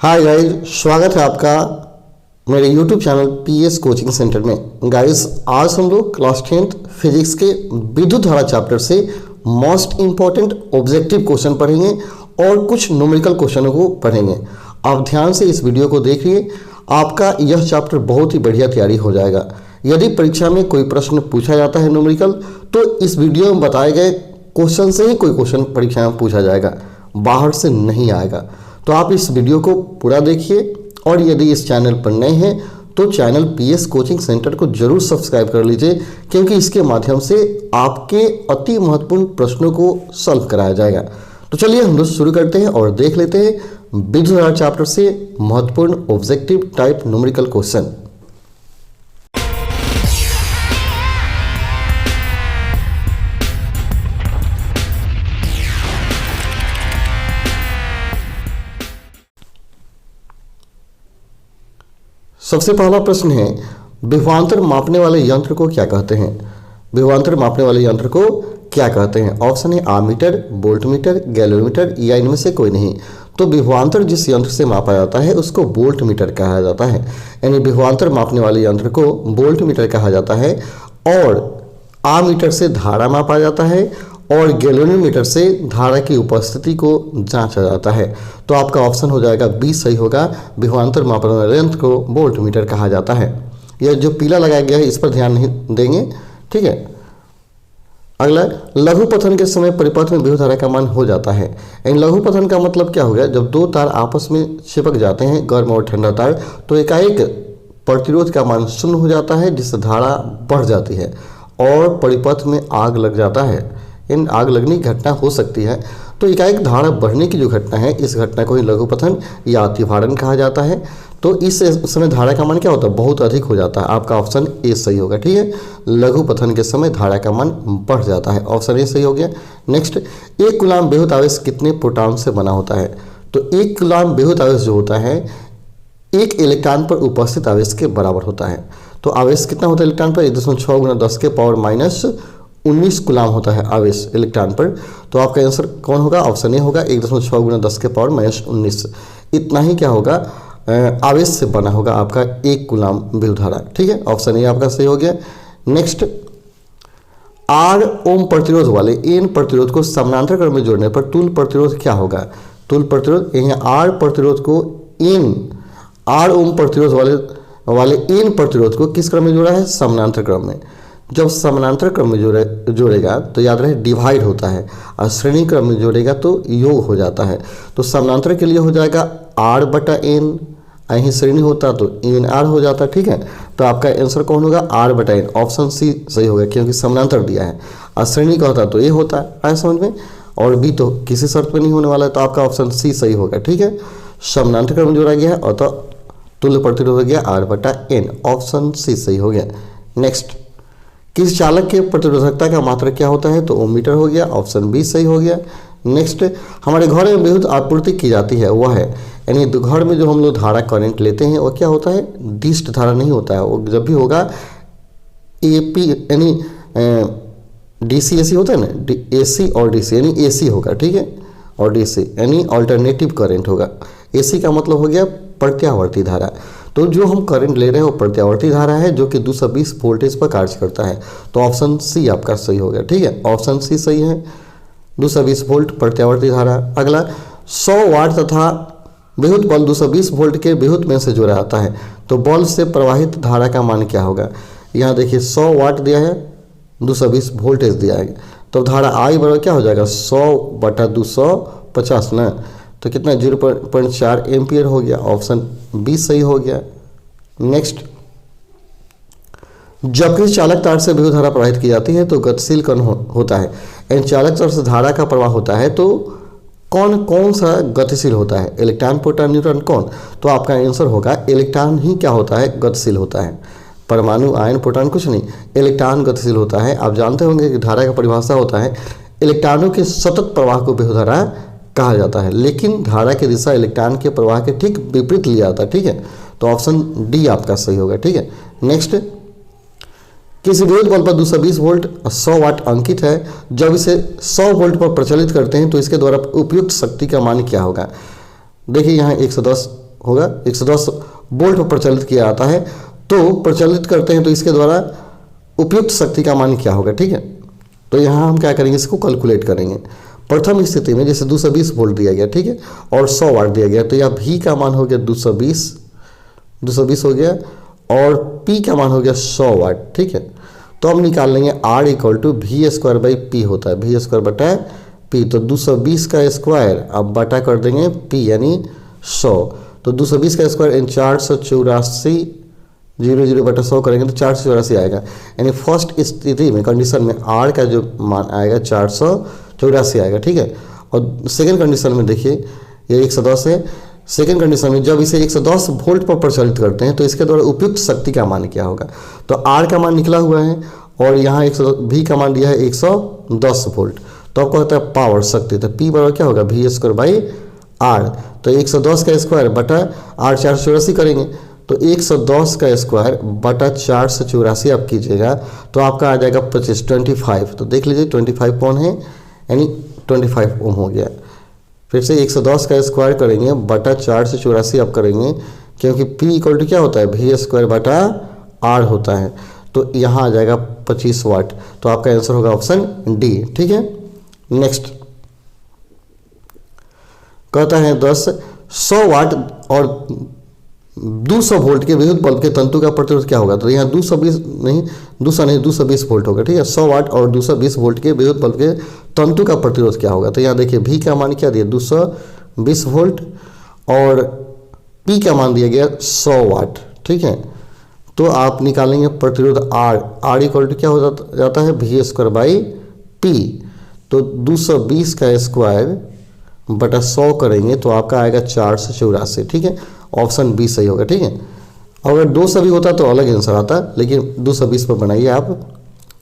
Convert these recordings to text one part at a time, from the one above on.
Hi guys, स्वागत है आपका मेरे YouTube channel PS coaching centre में। गाइस, आज हम लोग क्लास 10th फिजिक्स के विद्युत धारा चैप्टर से मोस्ट इंपॉर्टेंट ऑब्जेक्टिव क्वेश्चन पढ़ेंगे और कुछ न्यूमेरिकल क्वेश्चनों को पढ़ेंगे। आप ध्यान से इस वीडियो को देखिए, आपका यह चैप्टर बहुत ही बढ़िया तैयारी हो जाएगा। यदि परीक्षा में कोई प्रश्न पूछा जाता है न्यूमेरिकल, तो इस वीडियो में बताए गए क्वेश्चन से ही कोई क्वेश्चन परीक्षा में पूछा जाएगा, बाहर से नहीं आएगा। तो आप इस वीडियो को पूरा देखिए और यदि इस चैनल पर नए हैं तो चैनल पीएस कोचिंग सेंटर को जरूर सब्सक्राइब कर लीजिए, क्योंकि इसके माध्यम से आपके अति महत्वपूर्ण प्रश्नों को सॉल्व कराया जाएगा। तो चलिए हम लोग शुरू करते हैं और देख लेते हैं विद्युत धारा चैप्टर से महत्वपूर्ण ऑब्जेक्टिव टाइप न्यूमेरिकल क्वेश्चन। सबसे पहला प्रश्न है, विभवांतर मापने वाले यंत्र को क्या कहते हैं? विभवांतर मापने वाले यंत्र को क्या कहते हैं? ऑप्शन है आमीटर, वोल्टमीटर, गैलोमीटर या इनमें से कोई नहीं। तो विभवांतर जिस यंत्र से मापा जाता है उसको वोल्टमीटर कहा जाता है, यानी विभवांतर मापने वाले यंत्र को वोल्टमीटर कहा जाता है। और आमीटर से धारा मापा जाता है और गैलोमीटर से धारा की उपस्थिति को जांचा जाता है। तो आपका ऑप्शन हो जाएगा बी सही होगा, विभवांतर मापने वाले यंत्र को वोल्टमीटर कहा जाता है। यह जो पीला लगाया गया है इस पर ध्यान नहीं देंगे, ठीक है। अगला, लघुपथन के समय परिपथ में विद्युत धारा का मान हो जाता है। इन लघुपथन का मतलब क्या हो गया? जब दो तार आपस में चिपक जाते हैं, गर्म और ठंडा तार, तो एकाएक प्रतिरोध का मान शून्य हो जाता है, जिससे धारा बढ़ जाती है और परिपथ में आग लग जाता है। इन आग लगने की घटना हो सकती है। तो एकाएक धारा बढ़ने की जो घटना है, इस घटना को ही लघुपथन या अतिभारण कहा जाता है। तो इस समय धारा का मान क्या होता है? बहुत अधिक हो जाता है। आपका ऑप्शन ए सही होगा, ठीक है। लघुपथन के समय धारा का मान बढ़ जाता है, ऑप्शन ए सही हो गया। नेक्स्ट, एक कूलाम विद्युत आवेश कितने प्रोटॉन से बना होता है? तो एक कूलाम विद्युत आवेश जो होता है एक इलेक्ट्रॉन पर उपस्थित आवेश के बराबर होता है। तो आवेश कितना होता है इलेक्ट्रॉन पर? 1.6 गुना 10 के पावर माइनस 19 कूलाम होता है आवेश इलेक्ट्रॉन पर। तो आपका आंसर कौन होगा? ऑप्शन ए होगा, 1.6 गुना 10 के पावर माइनस 19। इतना ही क्या होगा? आवेश से बना होगा आपका एक कूलाम विद्युत धारा, ठीक है। ऑप्शन ए आपका सही हो गया। नेक्स्ट, आर ओम प्रतिरोध वाले एन प्रतिरोध को समानांतर क्रम में जोड़ने पर तुल्य प्रतिरोध क्या होगा? तुल्य प्रतिरोध, यही आर प्रतिरोध को एन, आर ओम प्रतिरोध वाले एन प्रतिरोध को किस क्रम में जोड़ा है? समानांतर क्रम में। जब समानांतर क्रम में जोड़ेगा तो याद रहे डिवाइड होता है, और श्रेणी क्रम में जोड़ेगा तो योग हो जाता है। तो समानांतर के लिए हो जाएगा आर बटा एन, यहीं श्रेणी होता तो एन आर हो जाता, ठीक है। तो आपका आंसर कौन होगा? आर बटा एन, ऑप्शन सी सही होगा, क्योंकि समानांतर दिया है। और श्रेणी का होता तो ए होता है, आया समझ में। और बी तो किसी शर्त पर नहीं होने वाला है, तो आपका ऑप्शन सी सही होगा, ठीक है। समानांतर क्रम में जोड़ा गया है और तो तुल्य प्रतिरोध हो गया आर बटा एन, ऑप्शन सी सही हो गया। नेक्स्ट, किस चालक के प्रतिरोधकता का मात्रक क्या होता है? तो ओम मीटर हो गया, ऑप्शन बी सही हो गया। नेक्स्ट, हमारे घर में विद्युत आपूर्ति की जाती है वह है, यानी घर में जो हम लोग धारा करंट लेते हैं वो क्या होता है? डिस्ट धारा नहीं होता है। वो जब भी होगा एपी यानी डीसी एसी होता है ना, एसी और डीसी, यानी एसी होगा, ठीक है, और डीसी यानी अल्टरनेटिव करंट होगा। एसी का मतलब हो गया प्रत्यावर्ती धारा। तो जो हम करंट ले रहे हैं वो प्रत्यावर्ती धारा है, जो कि 220 वोल्टेज पर कार्य करता है। तो ऑप्शन सी आपका सही हो गया, ठीक है। ऑप्शन सी सही है, 220 वोल्ट प्रत्यावर्ती धारा। अगला, 100 वाट तथा विद्युत बल्ब 220 वोल्ट के विद्युत में से जोड़ा जाता है, तो बल्ब से प्रवाहित धारा का मान क्या होगा? यहाँ देखिए 100 वाट दिया है, 220 वोल्टेज दिया है, तो धारा आई बराबर क्या हो जाएगा? 100 बटा 250 ना, तो कितना 0.4 एम्पियर हो गया, ऑप्शन बी सही हो गया। नेक्स्ट, जब किसी चालक तार से विद्युत धारा प्रवाहित की जाती है तो गतिशील कण होता है, यानी चालक तार से धारा का प्रवाह होता है तो कौन सा गतिशील होता है? इलेक्ट्रॉन, प्रोटॉन, न्यूट्रॉन, कौन? तो आपका आंसर होगा इलेक्ट्रॉन ही क्या होता है? गतिशील होता है। परमाणु, आयन, प्रोटॉन कुछ नहीं, इलेक्ट्रॉन गतिशील होता है। आप जानते होंगे कि धारा का परिभाषा होता है इलेक्ट्रॉनों के सतत प्रवाह को विद्युत धारा कहा जाता है, लेकिन धारा की दिशा इलेक्ट्रॉन के प्रवाह के ठीक विपरीत लिया जाता है, ठीक है। तो ऑप्शन डी आपका सही होगा, ठीक है। नेक्स्ट, किसी विद्युत बल्ब पर 220 वोल्ट 100 वाट अंकित है, जब इसे 100 वोल्ट पर प्रचलित करते हैं तो इसके द्वारा उपयुक्त शक्ति का मान क्या होगा? देखिए यहाँ 110 होगा, 110 वोल्ट पर प्रचलित किया जाता है। तो प्रचलित करते हैं तो इसके द्वारा उपयुक्त शक्ति का मान क्या होगा, ठीक है। तो यहाँ हम क्या करेंगे, इसको कैलकुलेट करेंगे। प्रथम स्थिति में जैसे 220 वोल्ट दिया गया, ठीक है, और 100 वाट दिया गया, तो यहाँ V का मान हो गया 220 हो गया, और P का मान हो गया 100 वाट, ठीक है। तो हम निकाल लेंगे R इक्वल टू V² होता है, V² बटा P। तो 220 का स्क्वायर अब बटा कर देंगे P यानी 100। तो 220 का स्क्वायर इन 484 0 बटा 100 करेंगे तो 484 आएगा। यानी फर्स्ट स्थिति में कंडीशन में R का जो मान आएगा 484 आएगा, ठीक है। और सेकंड कंडीशन में देखिए ये 110 है। सेकंड कंडीशन में जब इसे 110 वोल्ट पर प्रचलित करते हैं तो इसके द्वारा उपयुक्त शक्ति का मान क्या होगा। तो R का मान निकला हुआ है और यहाँ V का मान दिया है 110 वोल्ट। तो आपको होता है पावर शक्ति, तो P बराबर क्या होगा V²/R। तो 110 का स्क्वायर बटा R 484 करेंगे तो 110 का स्क्वायर बटा 484 आप कीजिएगा तो आपका आ जाएगा 25। तो देख लीजिए 25 कौन है, यानी 25 ओम हो गया। फिर से 110 का स्क्वायर करेंगे बटा 484 आप करेंगे, क्योंकि P इक्वल टू क्या होता है V²/R होता है। तो यहाँ आ जाएगा 25 वाट। तो आपका आंसर होगा ऑप्शन डी, ठीक है। नेक्स्ट कहता है 100 वाट और 200 वोल्ट के विद्युत बल्ब के तंतु का प्रतिरोध क्या होगा। तो यहाँ 220 वोल्ट होगा, ठीक है। 100 वाट और 220 वोल्ट के विद्युत बल्ब के तंतु का प्रतिरोध क्या होगा। तो यहाँ देखिए V का मान क्या दिया 220 वोल्ट और P का मान दिया गया 100 वाट, ठीक है। तो आप निकालेंगे प्रतिरोध R इक्वल टू क्या हो जाता है V²/P। तो 220 का स्क्वायर बटा 100 करेंगे तो आपका आएगा 484, ठीक है। ऑप्शन बी सही होगा, ठीक है। अगर 200 भी होता तो अलग आंसर आता, लेकिन 220 पर बनाइए आप,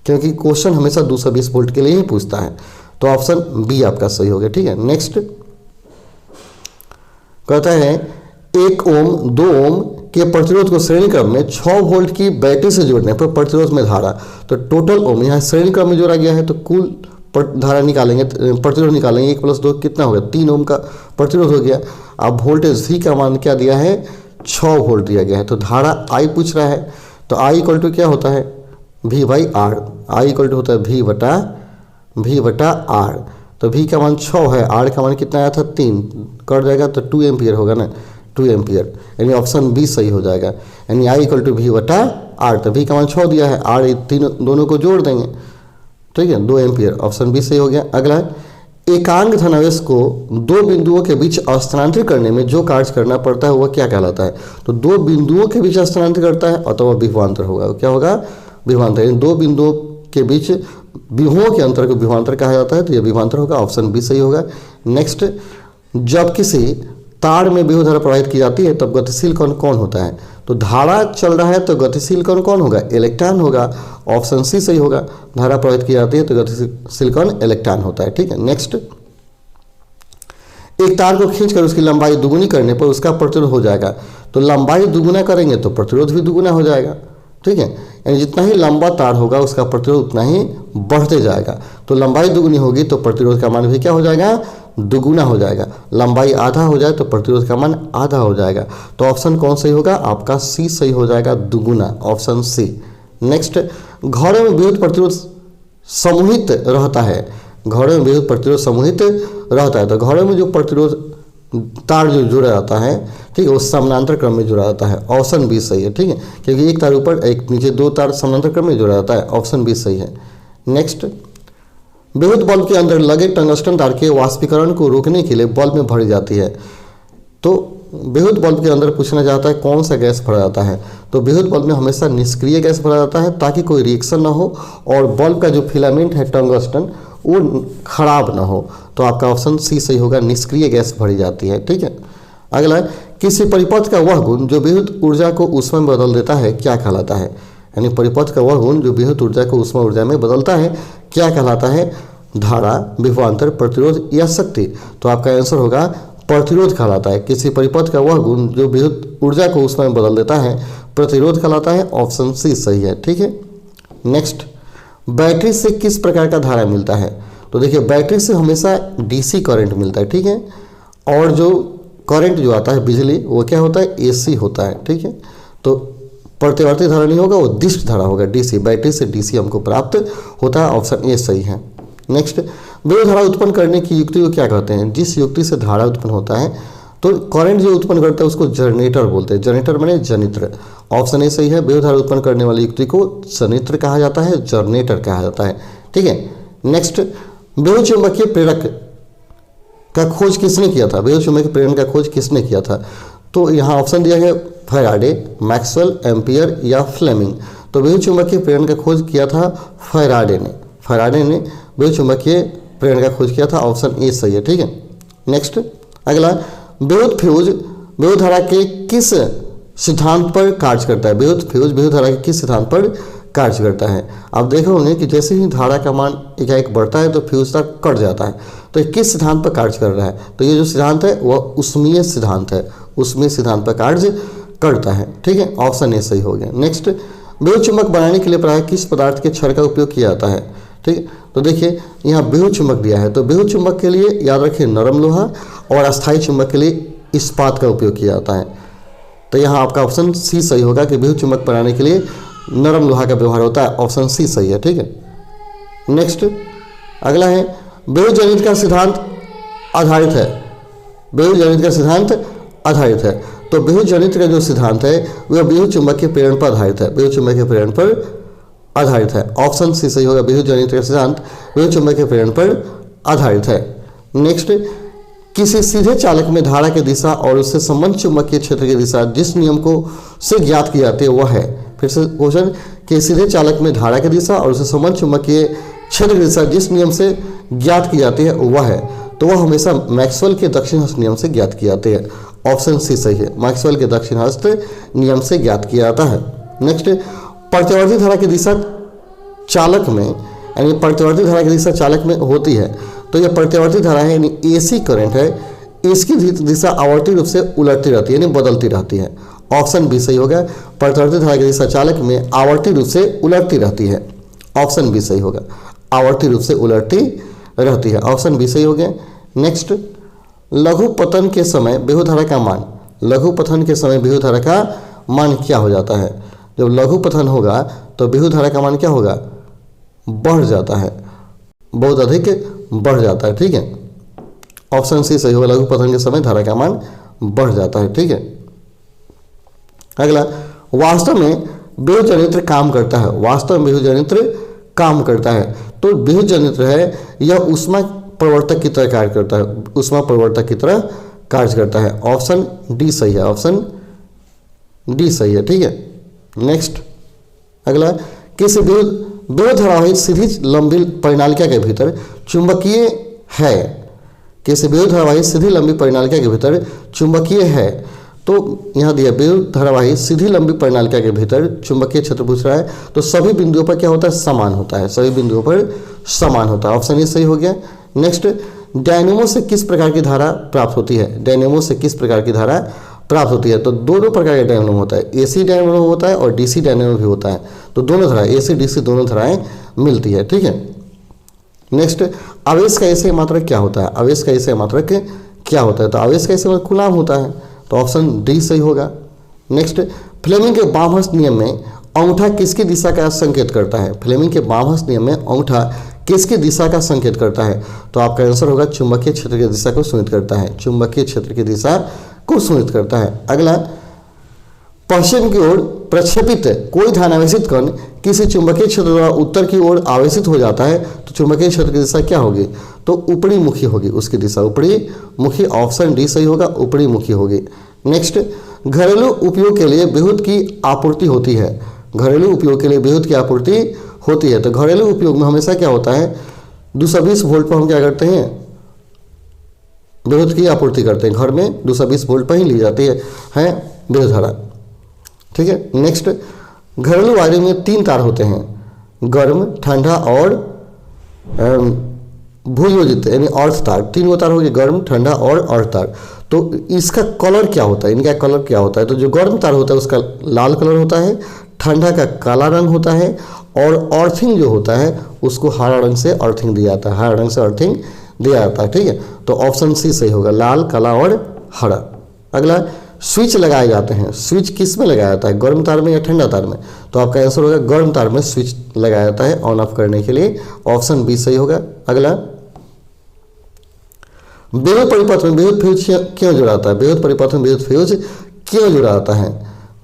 क्योंकि क्वेश्चन हमेशा 220 वोल्ट के लिए ही पूछता है। तो ऑप्शन बी आपका सही होगा, ठीक है। नेक्स्ट कहता है 1 ओम 2 ओम के प्रतिरोध को श्रेणी क्रम में 6 वोल्ट की बैटरी से जोड़ने पर प्रतिरोध में धारा। तो टोटल ओम यहाँ श्रेणी क्रम में जोड़ा गया है तो कुल धारा निकालेंगे, प्रतिरोध निकालेंगे। 1 + 2 कितना होगा 3 ओम का प्रतिरोध हो गया। अब वोल्टेज V का मान क्या दिया है 6 वोल्ट दिया गया है। तो धारा I पूछ रहा है तो I इक्वल टू क्या होता है V/R। I इक्वल टू होता है V/R। तो V का मान 6 है, R का मान कितना आया था 3, कट जाएगा तो 2 एम्पियर होगा ना, 2 एम्पियर, यानी ऑप्शन बी सही हो जाएगा। यानी I इक्वल टू V/R। तो V का मान 6 दिया है, R दोनों को जोड़ देंगे, ठीक है, 2 एम्पियर, ऑप्शन बी सही हो गया। अगला एकांक धनावेश को 2 बिंदुओं के बीच स्थानांतरित करने में जो कार्य करना पड़ता है वह क्या कहलाता है। तो 2 बिंदुओं के बीच स्थानांतरित करता है और तो वह विभवांतर होगा। क्या होगा विभवांतर, यानी 2 बिंदुओं के बीच विभवों के अंतर को विभवांतर कहा जाता है। तो यह विभवांतर होगा, ऑप्शन बी सही होगा। नेक्स्ट, जब किसी तार में विद्युत धारा प्रवाहित की जाती है तब गतिशील कण कौन होता है। तो धारा चल रहा है तो गतिशील कण कौन होगा, इलेक्ट्रॉन होगा, ऑप्शन सी सही होगा। धारा प्रवाहित की जाती है तो गतिशील कण इलेक्ट्रॉन होता है, ठीक है। नेक्स्ट, एक तार को खींचकर उसकी लंबाई दुगुनी करने पर उसका प्रतिरोध हो जाएगा। तो लंबाई दुगुना करेंगे तो प्रतिरोध भी दुगुना हो जाएगा, ठीक है। यानी जितना ही लंबा तार होगा उसका प्रतिरोध उतना ही बढ़ते जाएगा। तो लंबाई दुगुनी होगी तो प्रतिरोध का मान भी क्या हो जाएगा दुगुना हो जाएगा। लंबाई आधा हो जाए तो प्रतिरोध का मान आधा हो जाएगा। तो ऑप्शन कौन सही होगा आपका सी सही हो जाएगा, दुगुना, ऑप्शन सी। नेक्स्ट, घरों में विद्युत प्रतिरोध समूहित रहता है। घरों में विद्युत प्रतिरोध समूहित रहता है तो घरों में जो प्रतिरोध तार जो जुड़ा जाता है, ठीक है, वो समानांतर क्रम में जुड़ा जाता है। ऑप्शन बी सही है, ठीक है, क्योंकि एक तार ऊपर एक नीचे 2 तार समानांतर क्रम में जुड़ा जाता है। ऑप्शन बी सही है। नेक्स्ट, विद्युत बल्ब के अंदर लगे टंगस्टन तार के वाष्पीकरण को रोकने के लिए बल्ब में भरी जाती है। तो विद्युत बल्ब के अंदर पूछना चाहता है कौन सा गैस भरा जाता है। तो विद्युत बल्ब में हमेशा निष्क्रिय गैस भरा जाता है ताकि कोई रिएक्शन ना हो और बल्ब का जो फिलामेंट है टंगस्टन वो खराब ना हो। तो आपका ऑप्शन सी सही होगा, निष्क्रिय गैस भरी जाती है, ठीक है। अगला, किसी परिपथ का वह गुण जो विद्युत ऊर्जा को ऊष्मा में बदल देता है क्या कहलाता है। यानी परिपथ का वह गुण जो विद्युत ऊर्जा को ऊष्मा ऊर्जा में बदलता है क्या कहलाता है, धारा, विभवांतर, प्रतिरोध या शक्ति। तो आपका आंसर होगा प्रतिरोध कहलाता है। किसी परिपथ का वह गुण जो विद्युत ऊर्जा को ऊष्मा में बदल देता है प्रतिरोध कहलाता है। ऑप्शन सी सही है, ठीक है। नेक्स्ट, बैटरी से किस प्रकार का धारा मिलता है। तो देखिए बैटरी से हमेशा डीसी करंट मिलता है, ठीक है, और जो करंट जो आता है बिजली वो क्या होता है, एसी होता है। ठीक है, तो प्रतिवर्ती धारा नहीं होगा, वो दिष्ट धारा होगा, डीसी। बैटरी से डीसी हमको प्राप्त होता है, ऑप्शन ए सही है। नेक्स्ट, विद्युत धारा उत्पन्न करने की युक्ति को क्या कहते हैं? जिस युक्ति से धारा उत्पन्न होता है, तो करंट जो उत्पन्न करता है उसको जनरेटर बोलते हैं। जनरेटर माने जनित्र, ऑप्शन ए सही है। विद्युत धारा उत्पन्न करने वाली युक्ति को जनित्र कहा जाता है, जनरेटर कहा जाता है। ठीक है, नेक्स्ट, विद्युत चुंबकीय प्रेरक का खोज किसने किया था? विद्युत चुंबकीय प्रेरण का खोज किसने किया था? तो यहाँ ऑप्शन दिया गया फैराडे, मैक्सवेल, एम्पियर या फ्लेमिंग। तो विद्युत चुंबकीय प्रेरण का खोज किया था फैराडे ने। फैराडे ने विद्युत चुंबकीय प्रेरण का खोज किया था, ऑप्शन ए सही है। ठीक है, नेक्स्ट अगला, विद्युत फ्यूज विद्युत धारा के किस सिद्धांत पर कार्य करता है? विद्युत फ्यूज विद्युत धारा के किस सिद्धांत पर कार्य करता है? आप देखे होंगे कि जैसे ही धारा का मान एकाएक बढ़ता है तो फ्यूज तक कट जाता है। तो ये किस सिद्धांत पर कार्य कर रहा है? तो ये जो सिद्धांत है वह उष्मीय सिद्धांत है, उष्मीय सिद्धांत पर कार्य करता है। ठीक है, ऑप्शन ए सही हो गया। नेक्स्ट, विद्युत चुंबक बनाने के लिए प्रायः किस पदार्थ के क्षण का उपयोग किया जाता है? ठीक है, तो देखिए यहाँ विद्युत चुंबक दिया है, तो विद्युत चुंबक के लिए याद रखिए नरम लोहा, और अस्थायी चुंबक के लिए इस्पात का उपयोग किया जाता है। तो यहाँ आपका ऑप्शन सी सही होगा कि विद्युत चुंबक बनाने के लिए नरम लोहा का व्यवहार होता है, ऑप्शन सी सही है। ठीक है, नेक्स्ट अगला है, विद्युत जनित्र का सिद्धांत आधारित है। विद्युत जनित्र का सिद्धांत आधारित है, तो विद्युत जनित्र का जो सिद्धांत है वह विद्युत चुंबकीय प्रेरण पर आधारित है, विद्युत चुंबकीय प्रेरण पर आधारित है, ऑप्शन सी सही होगा। विद्युत जनित्र का सिद्धांत विद्युत चुंबकीय प्रेरण पर आधारित है। नेक्स्ट, किसी सीधे चालक में धारा की दिशा और उससे संबंध चुंबकीय क्षेत्र की दिशा जिस नियम को से ज्ञात की जाती है वह है? फिर से क्वेश्चन, कि सीधे चालक में धारा की दिशा और उससे संबंध चुंबकीय क्षेत्र की दिशा जिस नियम से ज्ञात की जाती है वह है? तो वह हमेशा मैक्सवेल के दक्षिण हस्त नियम से ज्ञात की जाती है, ऑप्शन सी सही है। मैक्सवेल के दक्षिण हस्त नियम से ज्ञात किया जाता है। नेक्स्ट, प्रतिवर्ती धारा की दिशा चालक में, यानी प्रतिवर्ती धारा की दिशा चालक में होती है, तो यह प्रतिवर्ती धारा है यानी एसी करंट है, इसकी दिशा आवर्ती रूप से उलटती रहती है यानी बदलती रहती है, ऑप्शन बी सही होगा। प्रतिवर्ती धारा की दिशा चालक में आवर्ती रूप से उलटती रहती है, ऑप्शन बी सही होगा। आवर्ती रूप से उलटती रहती है, ऑप्शन बी सही हो गया। नेक्स्ट, लघु पतन के समय विद्युत धारा का मान, लघु पतन के समय विद्युत धारा का मान क्या हो जाता है? जब लघु पतन होगा तो विद्युत धारा का मान क्या होगा? बढ़ जाता है, बहुत अधिक बढ़ जाता है। ठीक है, ऑप्शन सी सही होगा, लघु पतन के समय धारा का मान बढ़ जाता है। ठीक है, अगला, वास्तव में विद्युत जनित्र काम करता है। वास्तव में विद्युत जनित्र काम करता है, तो विद्युत जनित्र है यह ऊष्मा प्रवर्तक की तरह कार्य करता है, ऊष्मा प्रवर्तक की तरह कार्य करता है, ऑप्शन डी सही है, ऑप्शन डी सही है। ठीक है, नेक्स्ट अगला, किसी विद्युत धारावाही सीधी लंबी परिनालिका के भीतर चुंबकीय है? किसी विद्युत धारावाही सीधी लंबी परिनालिका के भीतर चुंबकीय है, तो यहाँ दिया विद्युत धारावाही सीधी लंबी परिनालिका के भीतर चुंबकीय क्षेत्र पूछ रहा है, तो सभी बिंदुओं पर क्या होता है? समान होता है, सभी बिंदुओं पर समान होता है, ऑप्शन ए सही हो गया। नेक्स्ट, डायनेमो से किस प्रकार की धारा प्राप्त होती है? डायनेमो से किस प्रकार की धारा प्राप्त होती है? तो दोनों प्रकार का डायनेमो होता है, एसी डायनेमो होता है और डीसी डायनेमो भी होता है, तो दोनों धारा एसी डीसी दोनों धाराएं मिलती है। ठीक है, नेक्स्ट, आवेश का ऐसे मात्रक क्या होता है? आवेश का ऐसे मात्रक क्या होता है? तो आवेश का ऐसे मात्रक कूलाम होता है, तो ऑप्शन डी सही होगा। नेक्स्ट, फ्लेमिंग के वामहस्त नियम में अंगूठा किसकी दिशा का संकेत करता है? फ्लेमिंग के वामहस्त नियम में अंगूठा किसकी दिशा का संकेत करता है? तो आपका आंसर होगा चुंबकीय क्षेत्र की दिशा को सूचित करता है, चुंबकीय क्षेत्र की दिशा को सूचित करता है। अगला, पश्चिम की ओर प्रक्षेपित कोई ध्यानावेशित कण किसी चुंबकीय क्षेत्र द्वारा उत्तर की ओर आवेशित हो जाता है, तो चुंबकीय क्षेत्र की दिशा क्या होगी? तो ऊपरी मुखी होगी, उसकी दिशा ऊपरी मुखी, ऑप्शन डी सही होगा, ऊपरी मुखी होगी। नेक्स्ट, घरेलू उपयोग के लिए विद्युत की आपूर्ति होती है। घरेलू उपयोग के लिए विद्युत की आपूर्ति होती है, तो घरेलू उपयोग में हमेशा क्या होता है? 220 वोल्ट पर हम क्या करते हैं? विद्युत की आपूर्ति करते हैं, घर में 220 वोल्ट पर ही ली जाती है विद्युत धारा। ठीक है, नेक्स्ट, घरेलू वायरिंग में 3 तार होते हैं, गर्म, ठंडा और भूयोजित यानी अर्थ तार। 3 तार हो गए, गर्म, ठंडा और अर्थ तार। तो इसका कलर क्या होता है? इनका कलर क्या होता है? तो जो गर्म तार होता है उसका लाल कलर होता है, ठंडा का काला रंग होता है, और अर्थिंग जो होता है उसको हरा रंग से अर्थिंग दिया जाता है, हरा रंग से अर्थिंग दिया जाता है। ठीक है, तो ऑप्शन सी सही होगा, लाल, काला और हरा। अगला, स्विच लगाए जाते हैं। स्विच किस में लगाया जाता है, गर्म तार में या ठंडा तार में? तो आपका आंसर होगा गर्म तार में स्विच लगाया जाता है ऑन ऑफ करने के लिए। ऑप्शन बी सही होगा। अगला, विद्युत परिपथ में विद्युत फ्यूज क्यों जुड़ा जाता है? विद्युत परिपथ में विद्युत फ्यूज क्यों जुड़ा जाता है?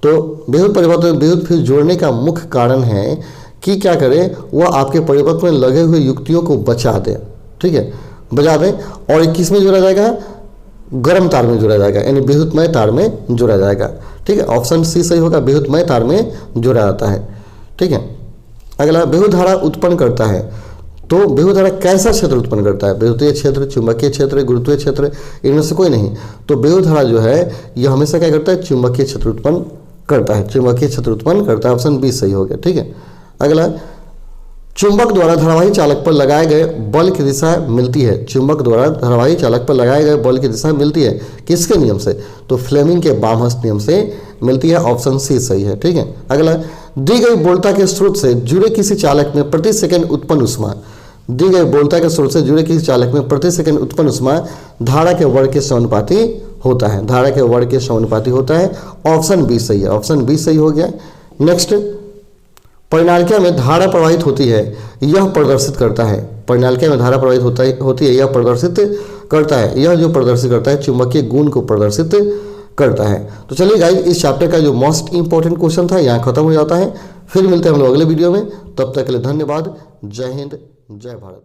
तो विद्युत परिपथ में विद्युत फ्यूज जोड़ने का मुख्य कारण है कि क्या करें, वह आपके परिपथ में लगे हुए युक्तियों को बचा दें। ठीक है, बचा दें। और किस में जुड़ा जाएगा? गर्म तार में जुड़ा जाएगा, यानी विद्युतमय तार में जुड़ा जाएगा। ठीक है, ऑप्शन सी सही होगा, विद्युतमय तार में जुड़ा जाता है। ठीक है, अगला, विद्युत धारा उत्पन्न करता है। तो विद्युत धारा कैसा क्षेत्र उत्पन्न करता है? विद्युतीय क्षेत्र, चुंबकीय क्षेत्र, गुरुत्वीय क्षेत्र, इनमें से कोई नहीं। तो विद्युत धारा जो है यह हमेशा क्या करता है? चुंबकीय क्षेत्र उत्पन्न करता है, चुंबकीय क्षेत्र उत्पन्न करता है। ऑप्शन बी सही हो गया। ठीक है, अगला, चुंबक द्वारा धारावाही चालक पर लगाए गए बल की दिशा मिलती है। चुंबक द्वारा धारावाही चालक पर लगाए गए बल की दिशा मिलती है किसके नियम से? तो फ्लेमिंग के बामहस्त नियम से मिलती है। ऑप्शन सी सही है। ठीक है, अगला, दी गई बोलता के स्रोत से जुड़े किसी चालक में प्रति सेकंड उत्पन्न उष्मा, दी गई बोलता के स्रोत से जुड़े किसी चालक में प्रति सेकंड उत्पन्न उष्मा धारा के वर्ग के समानुपाती होता है। धारा के वर्ग के समानुपाती होता है। ऑप्शन बी सही है। ऑप्शन बी सही हो गया। नेक्स्ट, परिनालिका में धारा प्रवाहित होती है, यह प्रदर्शित करता है। परिनालिका में धारा प्रवाहित होती है, यह प्रदर्शित करता है। यह जो प्रदर्शित करता है चुंबकीय गुण को प्रदर्शित करता है। तो चलिए गाइस, इस चैप्टर का जो मोस्ट इंपॉर्टेंट क्वेश्चन था यहाँ खत्म हो जाता है। फिर मिलते हैं हम लोग अगले वीडियो में। तब तक के लिए धन्यवाद। जय हिंद, जय भारत।